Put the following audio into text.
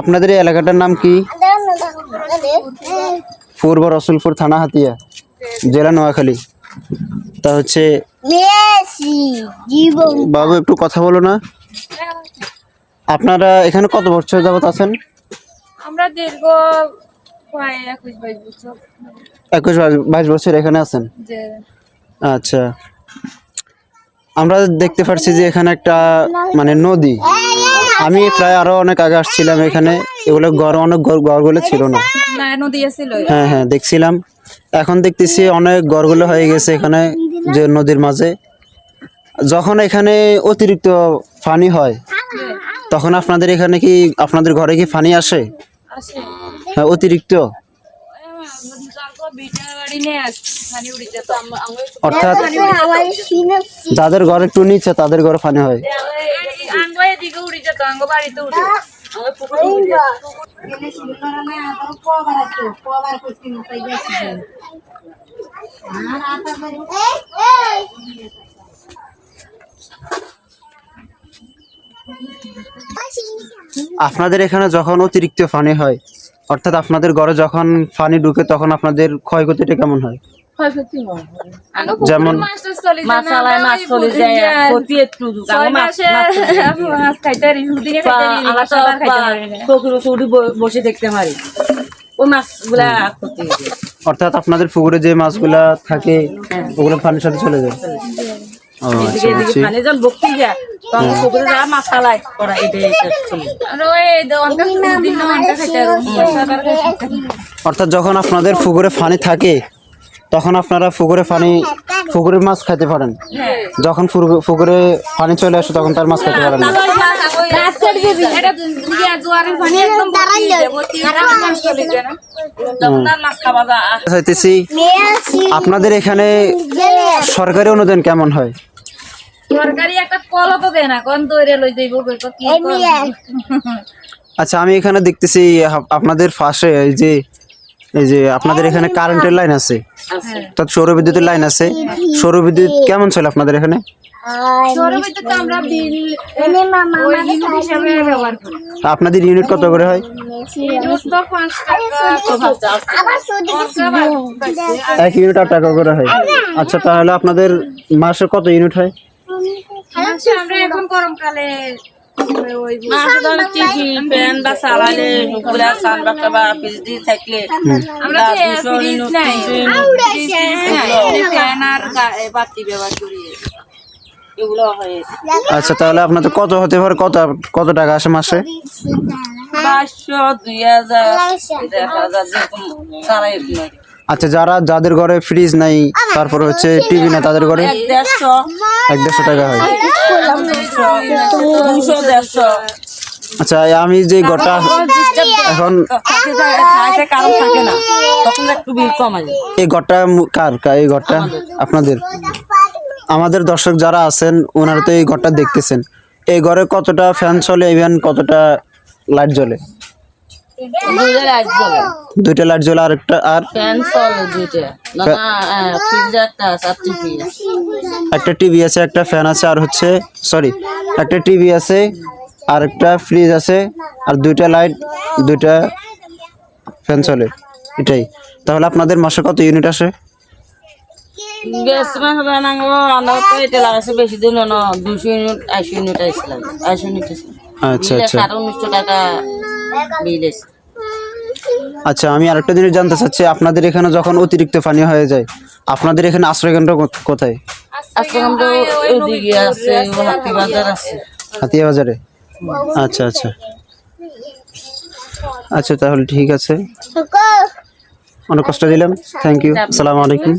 আপনাদের এই এলাকাটার নাম কি? পূর্ব রসুলপুর থানা, হাতিয়া, জেলা নোয়াখালী। তা হচ্ছে বাবু একটু কথা বলো না। আপনারা এখানে কত বছর যাবত আছেন? আমরা দীর্ঘ 21-22 বছর। 21-22 বছর এখানে আছেন। আচ্ছা, আমরা দেখতে পাচ্ছি যে এখানে একটা মানে নদী। আমি প্রায় আরো অনেক আগে আসছিলাম এখানে, এগুলো অনেক ঘরগুলো ছিল না। নদী ছিল। হ্যাঁ হ্যাঁ দেখছিলাম। এখন দেখতেছি অনেক ঘরগুলো হয়ে গেছে এখানে যে নদীর মাঝে। যখন এখানে অতিরিক্ত পানি হয় তখন আপনাদের এখানে কি আপনাদের ঘরে কি পানি আসে? হ্যাঁ, অতিরিক্ত। অর্থাৎ যাদের ঘর একটু নিচে তাদের ঘরে পানি হয়। আপনাদের এখানে যখন অতিরিক্ত পানি হয়, অর্থাৎ আপনাদের ঘরে যখন পানি ঢুকে তখন আপনাদের ক্ষয়ক্ষতিটা কেমন হয়? যেমন বসে দেখতে পারি ওই মাছগুলা। অর্থাৎ আপনাদের পুকুরে যে মাছগুলা থাকে ওগুলো পানির সাথে চলে যায়। অর্থাৎ যখন আপনাদের পুকুরে পানি থাকে তখন আপনারা পুকুরের মাছ খেতে পারেন, যখন পুকুরে পানি চলে আসে তখন তার মাছ খেতে পারেন না। আপনাদের এখানে সরকারি অনুদান কেমন হয়? আচ্ছা, আমি এখানে দেখতেছি আপনাদের পাশে এই যে আপনাদের এখানে কারেন্টের লাইন আছে, অর্থাৎ সৌরবিদ্যুতের লাইন আছে। সৌরবিদ্যুৎ কেমন চলে আপনাদের এখানে? আপনাদের ইউনিট কত করে হয়? 1 ইউনিট 8 টাকা করে হয়। আচ্ছা, তাহলে আপনাদের মাসে কত ইউনিট হয়? এখন গরমকালে আচ্ছা, তাহলে আপনাদের কত হতে পারে, কত টাকা আসে মাসে? 500-2000 আচ্ছা, যাদের ঘরে ফ্রিজ নাই, তারপর হচ্ছে টিভি না, তাদের ঘরে 100-150 টাকা হয়। আচ্ছা, আমি যে ঘরটা এখন এই ঘরটা কার? এই ঘরটা আপনাদের? আমাদের দর্শক যারা আছেন ওনারা তো এই ঘরটা দেখতেছেন। এই ঘরে কতটা ফ্যান চলে, ইভেন কতটা লাইট জ্বলে? 2টা লাইট জ্বলে, আর একটা একটা টিভি আছে, একটা ফ্যান আছে, আর হচ্ছে একটা টিভি আছে, আর একটা ফ্রিজ আছে, আর 2টা লাইট, 2টা ফ্যান চলে, এটাই। তাহলে আপনাদের মাসে কত ইউনিট আসে? আচ্ছা আচ্ছা আচ্ছা, আমি আরেকটা জিনিস জানতে চাচ্ছি, আপনাদের এখানে যখন অতিরিক্ত পানি হয়ে যায় আপনাদের এখানে আশ্রয় কেন্দ্র কোথায়? হাতিয়া বাজারে। আচ্ছা আচ্ছা আচ্ছা, তাহলে ঠিক আছে, অনেক কষ্ট দিলাম। Thank you. আসসালামু আলাইকুম।